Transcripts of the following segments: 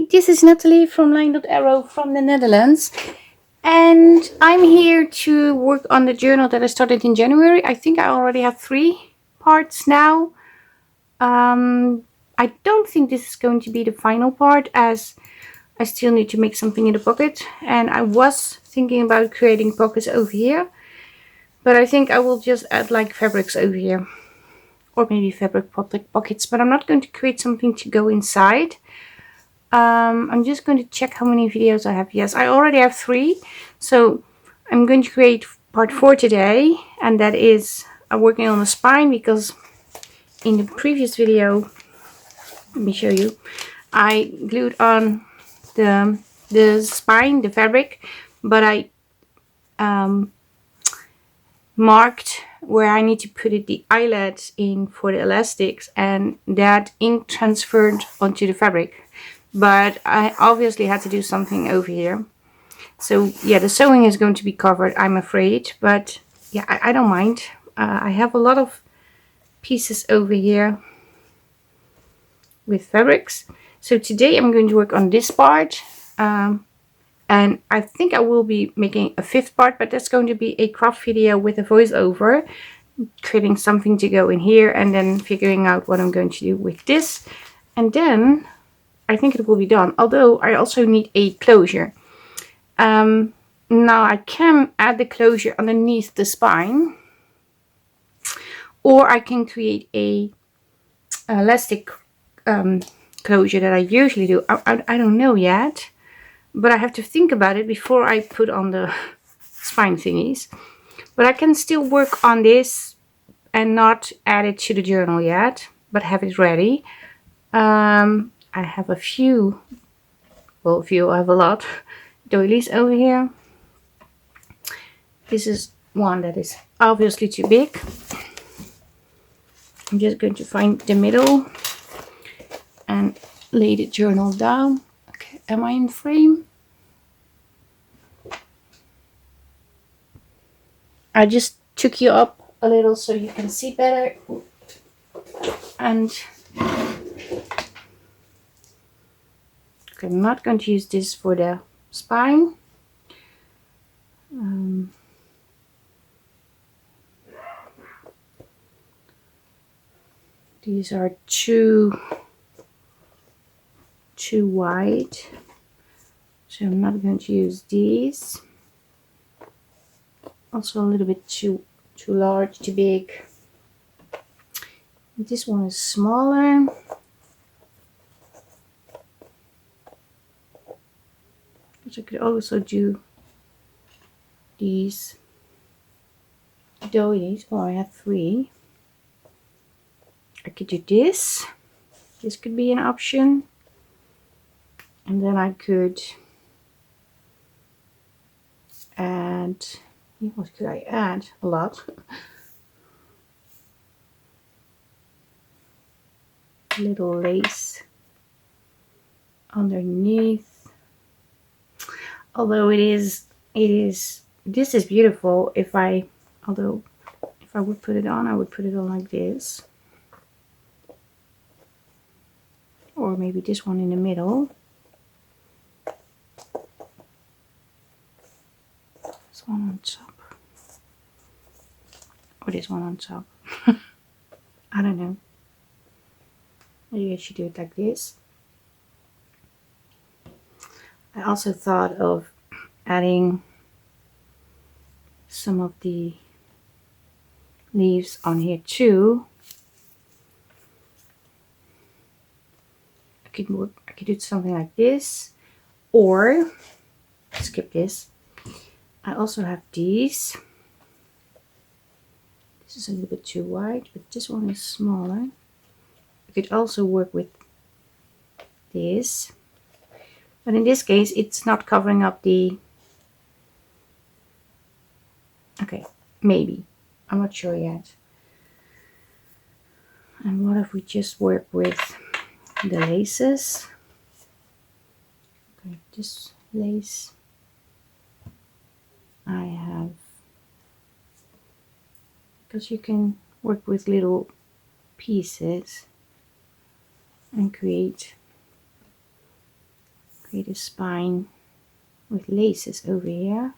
this is Natalie from Line.arrow from the Netherlands, and I'm here to work on the journal that I started in January. I think I already have 3 parts now. I don't think this is going to be the final part, as I still need to make something in the pocket, and I was thinking about creating pockets over here, but I think I will just add like fabrics over here, or maybe fabric pockets, but I'm not going to create something to go inside. I'm just going to check how many videos I have. Yes, I already have 3, so I'm going to create part 4 today, and that is working on the spine, because in the previous video, let me show you, I glued on the spine, the fabric, but I marked where I need to put the eyelets in for the elastics, and that ink transferred onto the fabric. But I obviously had to do something over here. So yeah, the sewing is going to be covered, I'm afraid. But yeah, I don't mind. I have a lot of pieces over here with fabrics. So today I'm going to work on this part. And I think I will be making a 5th part, but that's going to be a craft video with a voiceover, creating something to go in here and then figuring out what I'm going to do with this. And then I think it will be done, although I also need a closure. Now I can add the closure underneath the spine, or I can create a elastic closure that I usually do. I don't know yet, but I have to think about it before I put on the spine thingies. But I can still work on this and not add it to the journal yet, but have it ready. I have a few, well, I have a lot doilies over here. This is one that is obviously too big. I'm just going to find the middle and lay the journal down. Okay, am I in frame? I just took you up a little so you can see better. And okay, I'm not going to use this for the spine. These are too wide, so I'm not going to use these. Also a little bit too large, too big. This one is smaller. But I could also do these doilies. Oh, I have 3. I could do this. This could be an option. And then I could add, what could I add? A lot. Little lace underneath. Although this is beautiful. If I would put it on, I would put it on like this. Or maybe this one in the middle. This one on top. Or this one on top. I don't know. Maybe I should do it like this. I also thought of adding some of the leaves on here too. I could do something like this, or skip this. I also have these. This is a little bit too wide, but this one is smaller. I could also work with this, but in this case it's not covering up the, okay, maybe, I'm not sure yet. And what if we just work with the laces? Okay, this lace I have, because you can work with little pieces and create create a spine with laces over here.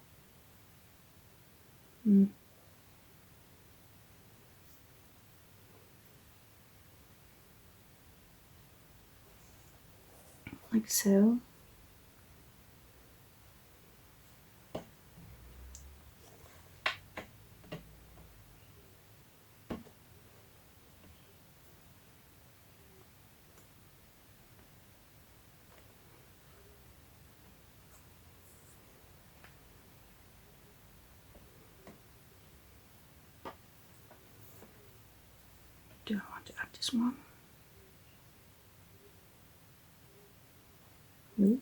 Like so. Do I want to add this one? No.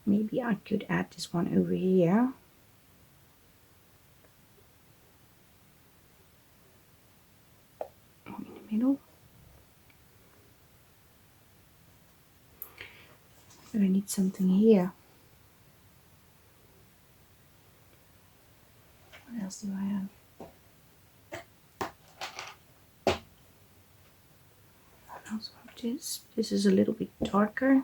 Maybe I could add this one over here. In the middle. But I need something here. What else do I have? I also have this. This is a little bit darker.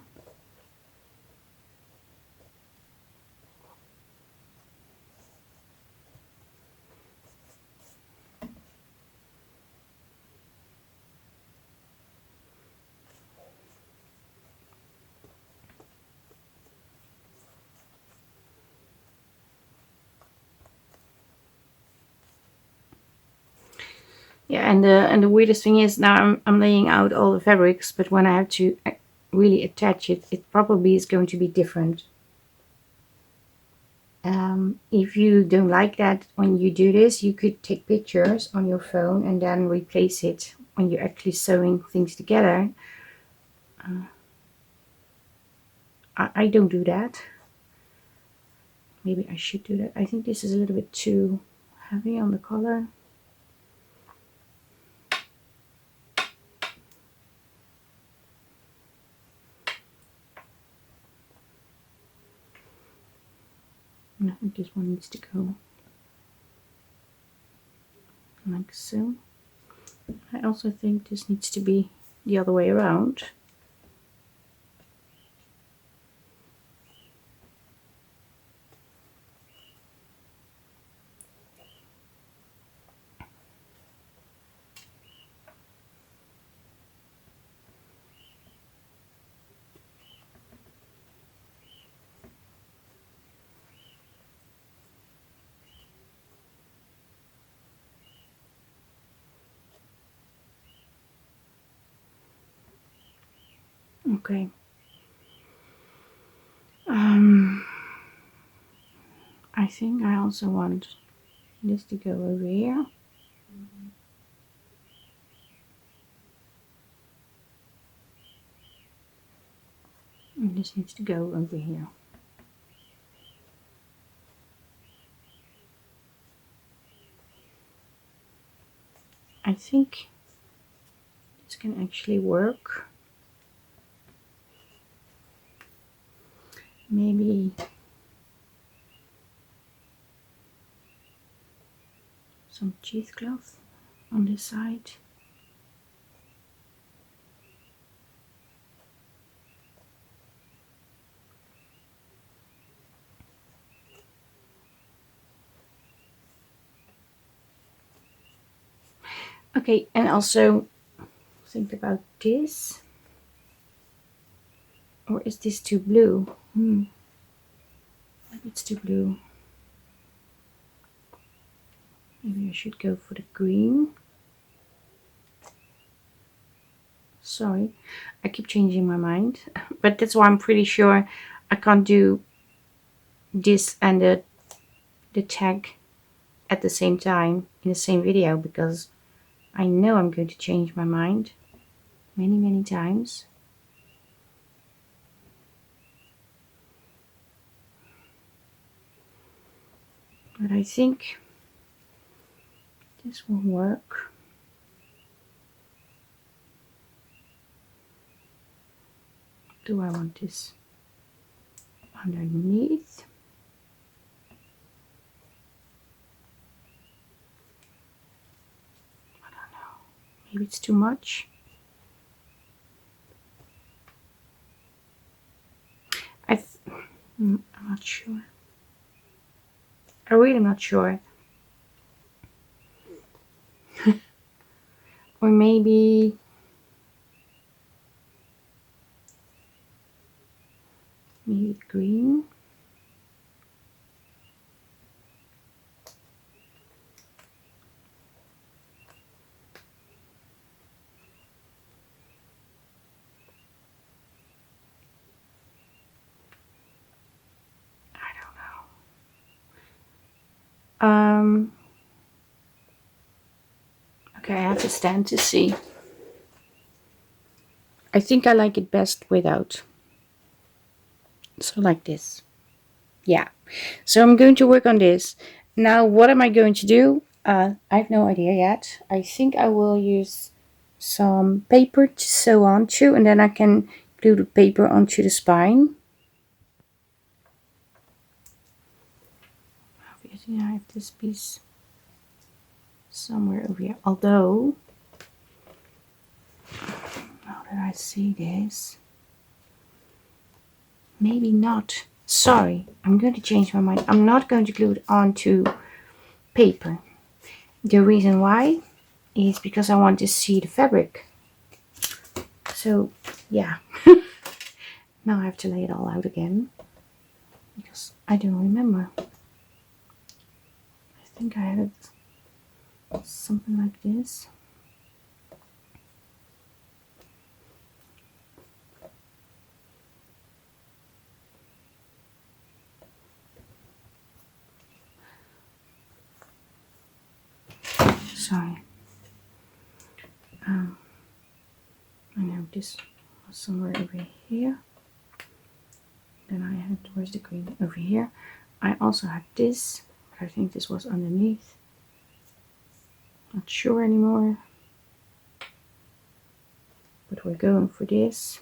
Yeah, and the weirdest thing is now I'm laying out all the fabrics, but when I have to really attach it, it probably is going to be different. If you don't like that when you do this, you could take pictures on your phone and then replace it when you're actually sewing things together. I don't do that. Maybe I should do that. I think this is a little bit too heavy on the color. And I think this one needs to go like so. I also think this needs to be the other way around. Okay. I think I also want this to go over here. And this needs to go over here. I think this can actually work. Maybe some cheesecloth on this side. Okay, and also think about this. Or is this too blue? Maybe it's too blue. Maybe I should go for the green. Sorry, I keep changing my mind. But that's why I'm pretty sure I can't do this and the tag at the same time in the same video, because I know I'm going to change my mind many times. But I think this will work. Do I want this underneath? I don't know. Maybe it's too much. I'm not sure. I'm really not sure. Or maybe green. I don't know. Okay, I have to stand to see. I think I like it best without. So like this. Yeah. So I'm going to work on this. Now, what am I going to do? I have no idea yet. I think I will use some paper to sew onto, and then I can glue the paper onto the spine. Obviously, I have this piece somewhere over here. Although, now that I see this, maybe not. Sorry, I'm going to change my mind. I'm not going to glue it onto paper. The reason why is because I want to see the fabric. So, yeah. Now I have to lay it all out again because I don't remember. I think I had it something like this. Sorry. I know this was somewhere over here. Then I had, where's the green? Over here. I also had this, but I think this was underneath. Not sure anymore. But we're going for this.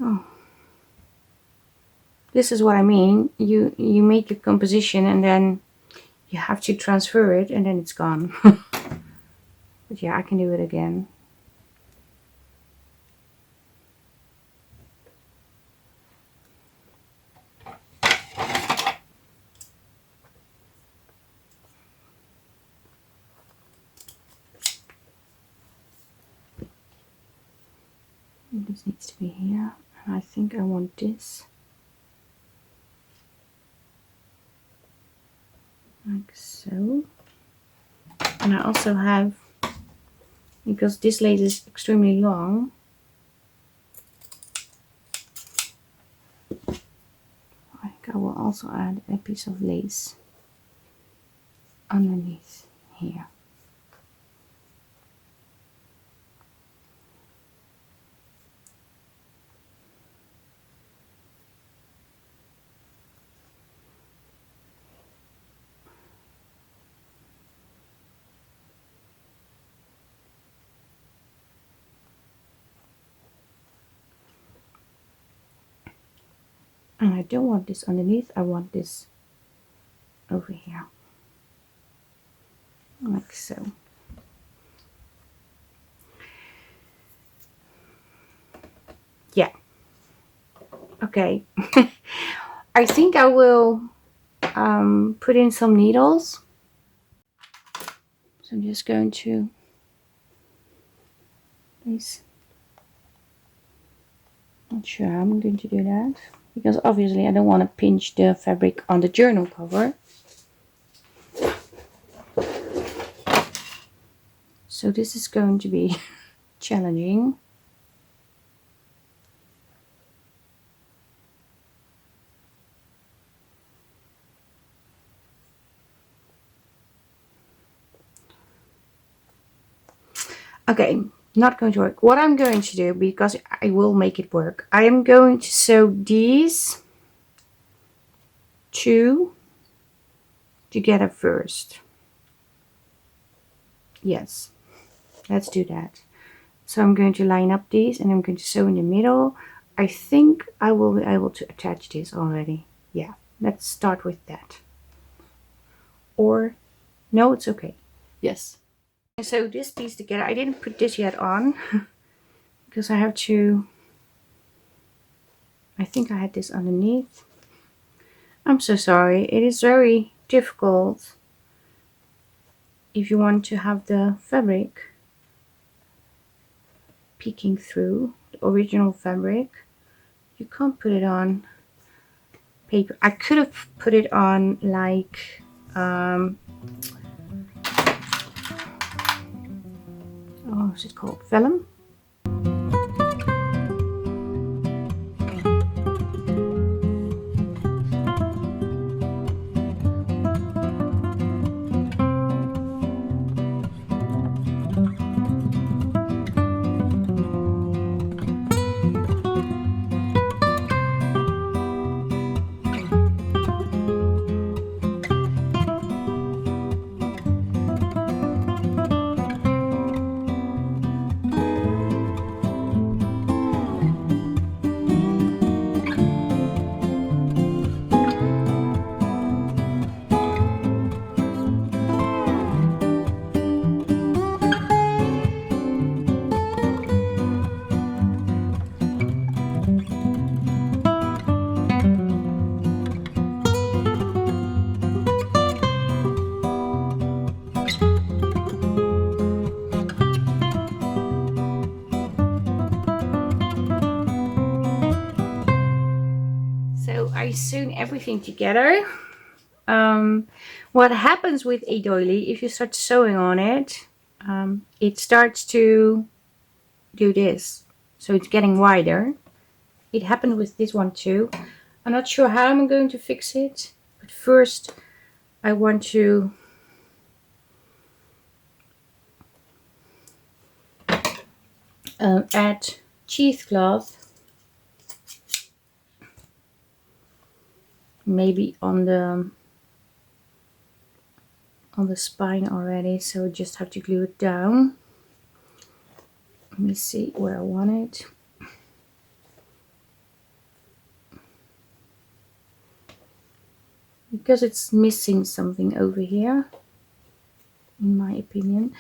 Oh. This is what I mean. You make a composition and then you have to transfer it and then it's gone. But yeah, I can do it again. This needs to be here, and I think I want this like so. And I also have, because this lace is extremely long, I think I will also add a piece of lace underneath here. And I don't want this underneath, I want this over here. Like so. Yeah. Okay. I think I will put in some needles. So I'm just going to place. Not sure how I'm going to do that, because obviously I don't want to pinch the fabric on the journal cover. So this is going to be challenging. Okay, not going to work. What I'm going to do, because I will make it work, I am going to sew these two together first. Yes, let's do that. So I'm going to line up these and I'm going to sew in the middle. I think I will be able to attach this already. Yeah, let's start with that. Or, no, it's okay. Yes. And so this piece together, I didn't put this yet on because I have to, I think I had this underneath. I'm so sorry. It is very difficult if you want to have the fabric peeking through, the original fabric. You can't put it on paper. I could have put it on like oh, is it called vellum? So I sewn everything together. What happens with a doily, if you start sewing on it, it starts to do this. So it's getting wider. It happened with this one too. I'm not sure how I'm going to fix it, but first I want to add cheesecloth, maybe on the spine already, so I just have to glue it down. Let me see where I want it. Because it's missing something over here, in my opinion.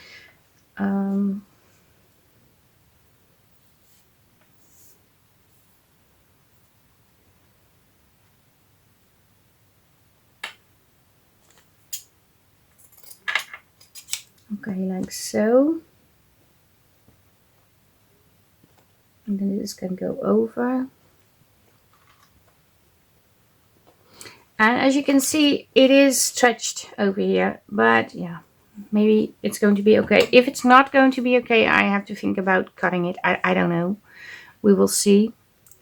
Okay, like so. And then this can go over. And as you can see, it is stretched over here, but yeah, maybe it's going to be okay. If it's not going to be okay, I have to think about cutting it. I don't know. We will see.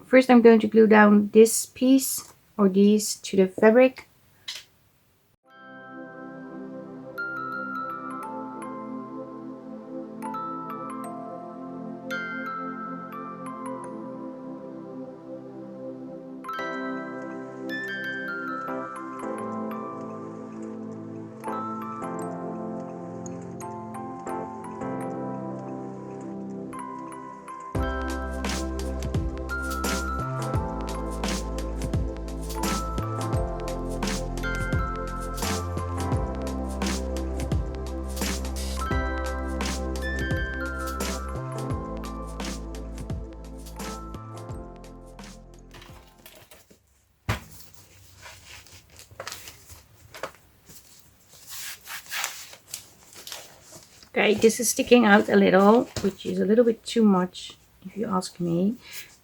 First, I'm going to glue down this piece or these to the fabric. Okay, this is sticking out a little, which is a little bit too much if you ask me.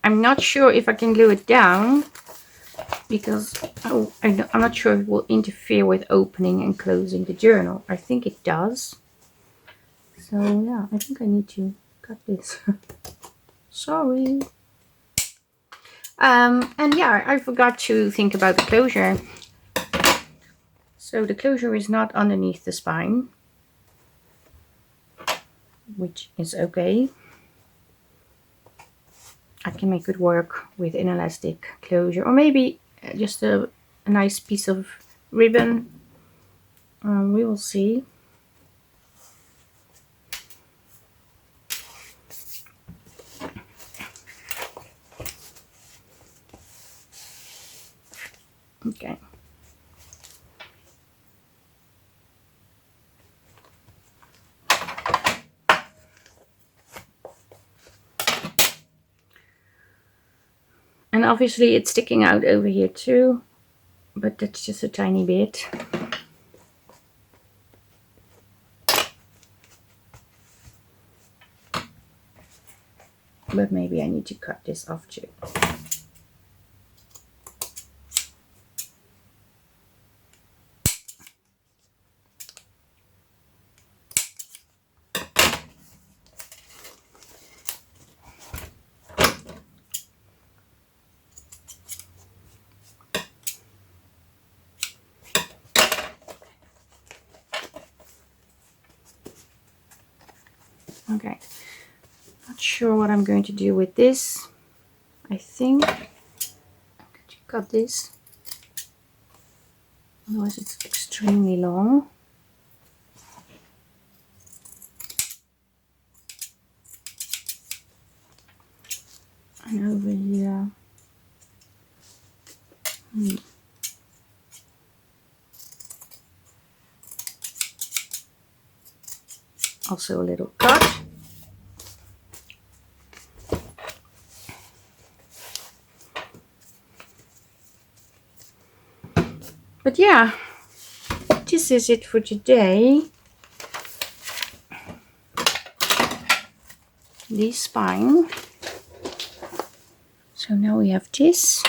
I'm not sure if I can glue it down because I'm not sure if it will interfere with opening and closing the journal. I think it does. So yeah, I think I need to cut this. Sorry. And yeah, I forgot to think about the closure. So the closure is not underneath the spine, which is okay. I can make it work with an elastic closure, or maybe just a nice piece of ribbon. We will see. Okay. And obviously it's sticking out over here too, but that's just a tiny bit. But maybe I need to cut this off too. Okay, not sure what I'm going to do with this. I think I'm going to cut this, otherwise it's extremely long. And over here, also a little cut. But yeah, this is it for today. This spine. So now we have this.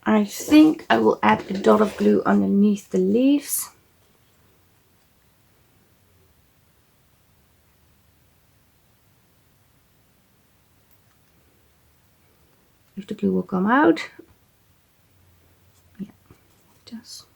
I think I will add a dot of glue underneath the leaves. If the glue will come out. Yeah, it does.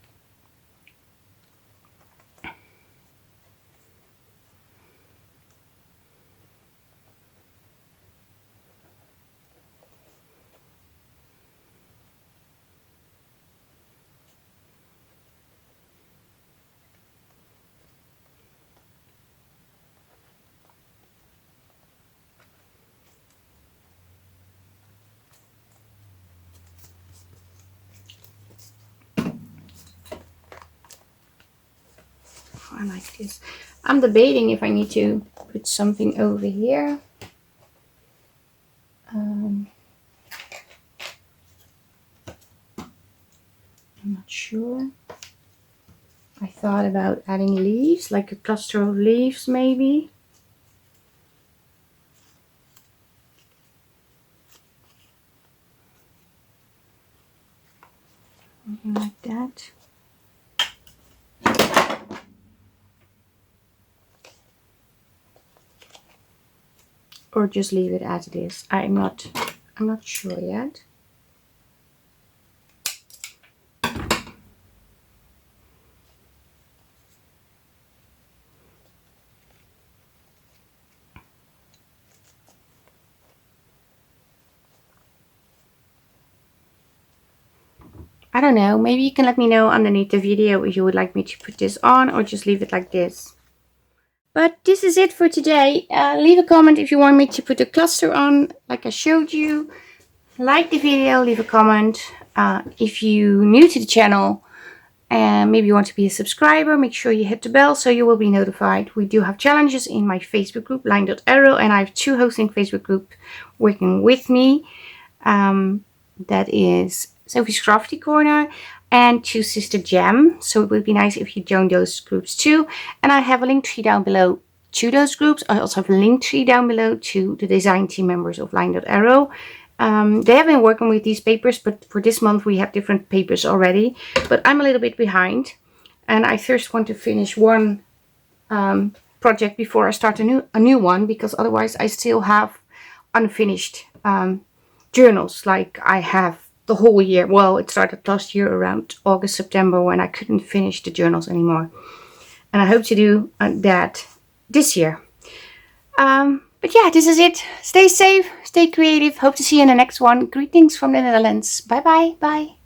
I like this. I'm debating if I need to put something over here. I'm not sure. I thought about adding leaves, like a cluster of leaves maybe. Something like that. Or just leave it as it is. I'm not sure yet. I don't know, maybe you can let me know underneath the video if you would like me to put this on or just leave it like this. But this is it for today. Leave a comment if you want me to put a cluster on like I showed you. Like the video, leave a comment. If you're new to the channel and maybe you want to be a subscriber, make sure you hit the bell so you will be notified. We do have challenges in my Facebook group, Line.arrow, and I have 2 hosting Facebook groups working with me. That is Sophie's Crafty Corner and 2 Sister Jam. So it would be nice if you join those groups too. And I have a link tree down below to those groups. I also have a link tree down below to the design team members of Line.arrow. They have been working with these papers, but for this month we have different papers already. But I'm a little bit behind, and I first want to finish one project before I start a new one, because otherwise I still have unfinished journals like I have the whole year. Well, it started last year around August, September, when I couldn't finish the journals anymore. And I hope to do that this year. But yeah, this is it. Stay safe, stay creative. Hope to see you in the next one. Greetings from the Netherlands. Bye bye. Bye.